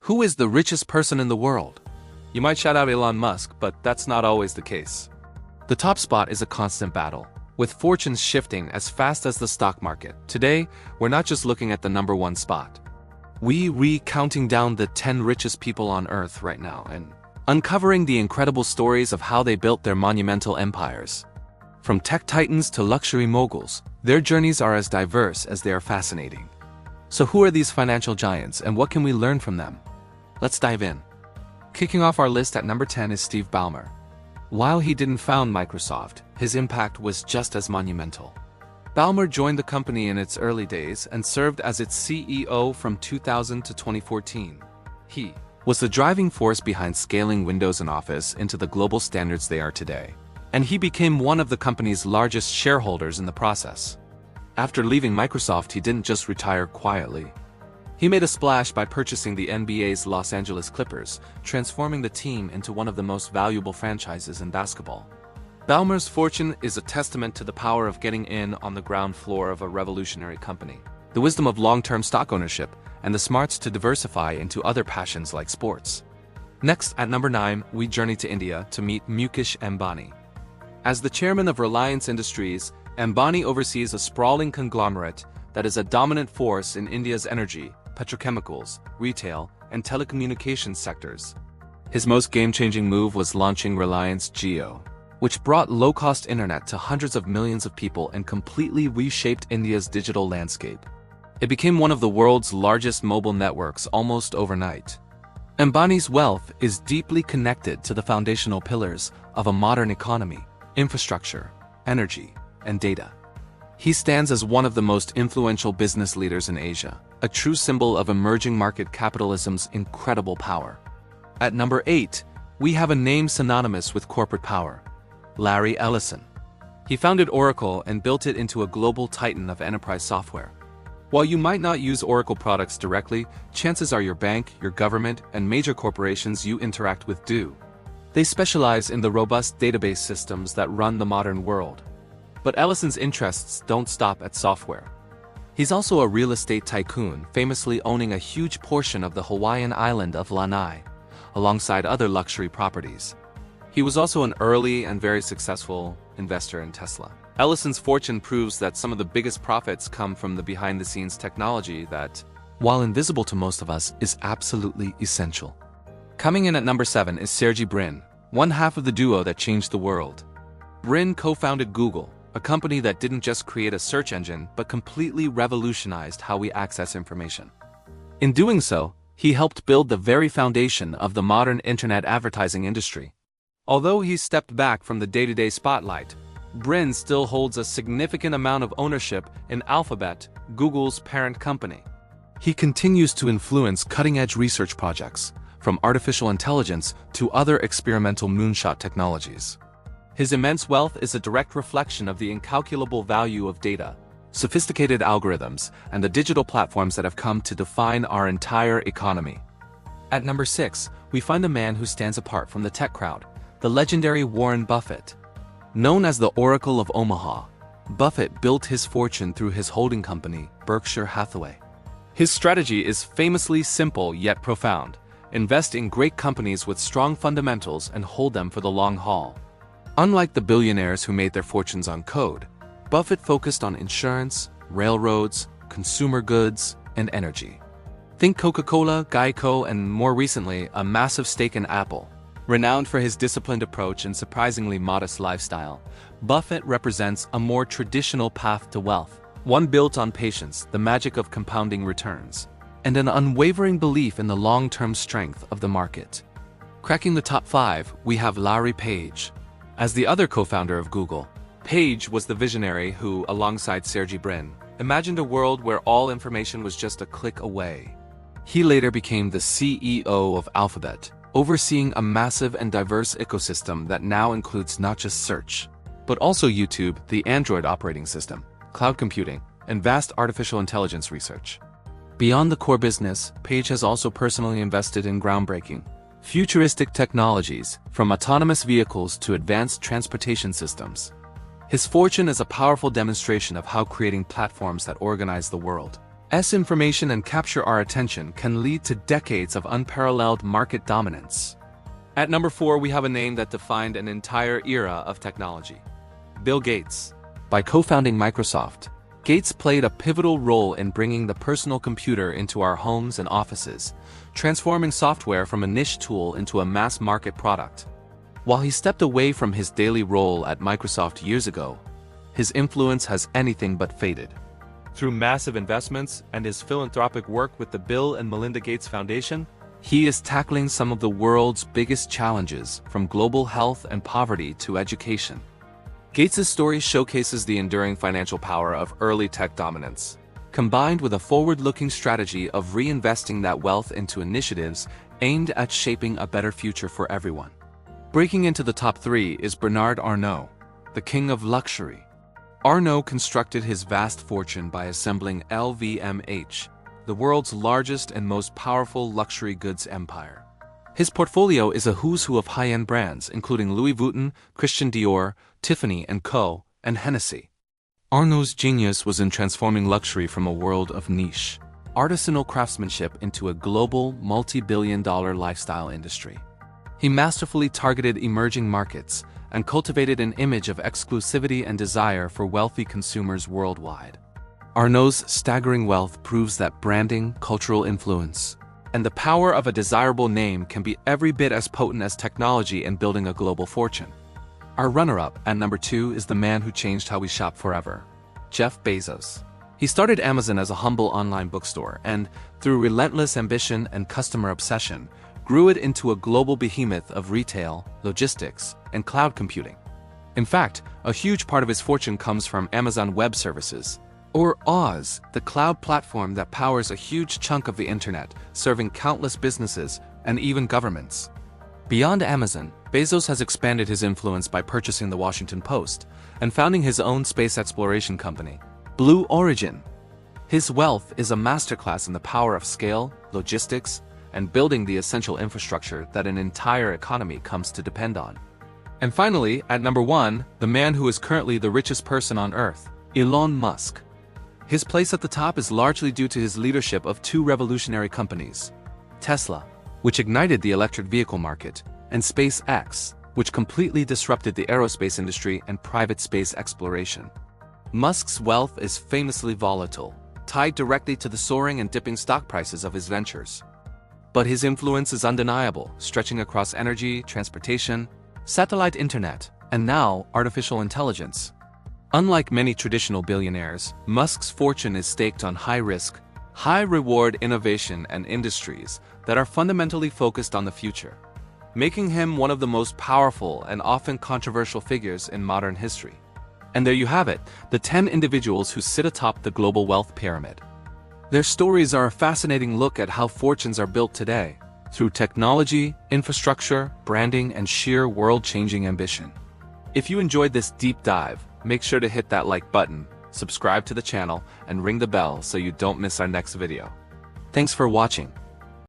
Who is the richest person in the world? You might shout out Elon Musk, but that's not always the case. The top spot is a constant battle, with fortunes shifting as fast as the stock market. Today, we're not just looking at the number one spot. We're counting down the 10 richest people on Earth right now and uncovering the incredible stories of how they built their monumental empires. From tech titans to luxury moguls, their journeys are as diverse as they are fascinating. So who are these financial giants and what can we learn from them? Let's dive in. Kicking off our list at number 10 is Steve Ballmer. While he didn't found Microsoft, his impact was just as monumental. Ballmer joined the company in its early days and served as its CEO from 2000 to 2014. He was the driving force behind scaling Windows and Office into the global standards they are today. And he became one of the company's largest shareholders in the process. After leaving Microsoft, he didn't just retire quietly. He made a splash by purchasing the NBA's Los Angeles Clippers, transforming the team into one of the most valuable franchises in basketball. Ballmer's fortune is a testament to the power of getting in on the ground floor of a revolutionary company, the wisdom of long-term stock ownership, and the smarts to diversify into other passions like sports. Next, at number 9, we journey to India to meet Mukesh Ambani. As the chairman of Reliance Industries, Ambani oversees a sprawling conglomerate that is a dominant force in India's energy, petrochemicals, retail, and telecommunications sectors. His most game-changing move was launching Reliance Jio, which brought low-cost internet to hundreds of millions of people and completely reshaped India's digital landscape. It became one of the world's largest mobile networks almost overnight. Ambani's wealth is deeply connected to the foundational pillars of a modern economy: infrastructure, energy, and data. He stands as one of the most influential business leaders in Asia, a true symbol of emerging market capitalism's incredible power. At number 8, we have a name synonymous with corporate power: Larry Ellison. He founded Oracle and built it into a global titan of enterprise software. While you might not use Oracle products directly, chances are your bank, your government, and major corporations you interact with do. They specialize in the robust database systems that run the modern world. But Ellison's interests don't stop at software. He's also a real estate tycoon, famously owning a huge portion of the Hawaiian island of Lanai, alongside other luxury properties. He was also an early and very successful investor in Tesla. Ellison's fortune proves that some of the biggest profits come from the behind-the-scenes technology that, while invisible to most of us, is absolutely essential. Coming in at number 7 is Sergey Brin, one half of the duo that changed the world. Brin co-founded Google, a company that didn't just create a search engine but completely revolutionized how we access information. In doing so, he helped build the very foundation of the modern internet advertising industry. Although he stepped back from the day-to-day spotlight, Brin still holds a significant amount of ownership in Alphabet, Google's parent company. He continues to influence cutting-edge research projects, from artificial intelligence to other experimental moonshot technologies. His immense wealth is a direct reflection of the incalculable value of data, sophisticated algorithms, and the digital platforms that have come to define our entire economy. At number 6, we find a man who stands apart from the tech crowd, the legendary Warren Buffett. Known as the Oracle of Omaha, Buffett built his fortune through his holding company, Berkshire Hathaway. His strategy is famously simple yet profound: invest in great companies with strong fundamentals and hold them for the long haul. Unlike the billionaires who made their fortunes on code, Buffett focused on insurance, railroads, consumer goods, and energy. Think Coca-Cola, Geico, and more recently, a massive stake in Apple. Renowned for his disciplined approach and surprisingly modest lifestyle, Buffett represents a more traditional path to wealth, one built on patience, the magic of compounding returns, and an unwavering belief in the long-term strength of the market. Cracking the top 5, we have Larry Page. As the other co-founder of Google, Page was the visionary who, alongside Sergey Brin, imagined a world where all information was just a click away. He later became the CEO of Alphabet, overseeing a massive and diverse ecosystem that now includes not just search, but also YouTube, the Android operating system, cloud computing, and vast artificial intelligence research. Beyond the core business, Page has also personally invested in groundbreaking, futuristic technologies, from autonomous vehicles to advanced transportation systems. His fortune is a powerful demonstration of how creating platforms that organize the world, Information and capture our attention can lead to decades of unparalleled market dominance. At number 4, we have a name that defined an entire era of technology. Bill Gates. By co-founding Microsoft, Gates played a pivotal role in bringing the personal computer into our homes and offices, transforming software from a niche tool into a mass-market product. While he stepped away from his daily role at Microsoft years ago, his influence has anything but faded. Through massive investments and his philanthropic work with the Bill and Melinda Gates Foundation, he is tackling some of the world's biggest challenges, from global health and poverty to education. Gates' story showcases the enduring financial power of early tech dominance, combined with a forward-looking strategy of reinvesting that wealth into initiatives aimed at shaping a better future for everyone. Breaking into the top 3 is Bernard Arnault, the king of luxury. Arnault constructed his vast fortune by assembling LVMH, the world's largest and most powerful luxury goods empire. His portfolio is a who's who of high-end brands, including Louis Vuitton, Christian Dior, Tiffany & Co., and Hennessy. Arnault's genius was in transforming luxury from a world of niche, artisanal craftsmanship into a global, multi-billion-dollar lifestyle industry. He masterfully targeted emerging markets and cultivated an image of exclusivity and desire for wealthy consumers worldwide. Arnault's staggering wealth proves that branding, cultural influence, and the power of a desirable name can be every bit as potent as technology in building a global fortune. Our runner-up at number 2 is the man who changed how we shop forever, Jeff Bezos. He started Amazon as a humble online bookstore and, through relentless ambition and customer obsession, grew it into a global behemoth of retail, logistics, and cloud computing. In fact, a huge part of his fortune comes from Amazon Web Services, or Oz, the cloud platform that powers a huge chunk of the internet, serving countless businesses and even governments. Beyond Amazon, Bezos has expanded his influence by purchasing the Washington Post and founding his own space exploration company, Blue Origin. His wealth is a masterclass in the power of scale, logistics, and building the essential infrastructure that an entire economy comes to depend on. And finally, at number 1, the man who is currently the richest person on Earth, Elon Musk. His place at the top is largely due to his leadership of 2 revolutionary companies, Tesla, which ignited the electric vehicle market, and SpaceX, which completely disrupted the aerospace industry and private space exploration. Musk's wealth is famously volatile, tied directly to the soaring and dipping stock prices of his ventures. But his influence is undeniable, stretching across energy, transportation, satellite internet, and now artificial intelligence. Unlike many traditional billionaires, Musk's fortune is staked on high-risk, high-reward innovation and industries that are fundamentally focused on the future, making him one of the most powerful and often controversial figures in modern history. And there you have it, the 10 individuals who sit atop the global wealth pyramid. Their stories are a fascinating look at how fortunes are built today, through technology, infrastructure, branding, and sheer world-changing ambition. If you enjoyed this deep dive, make sure to hit that like button, subscribe to the channel, and ring the bell so you don't miss our next video. Thanks for watching.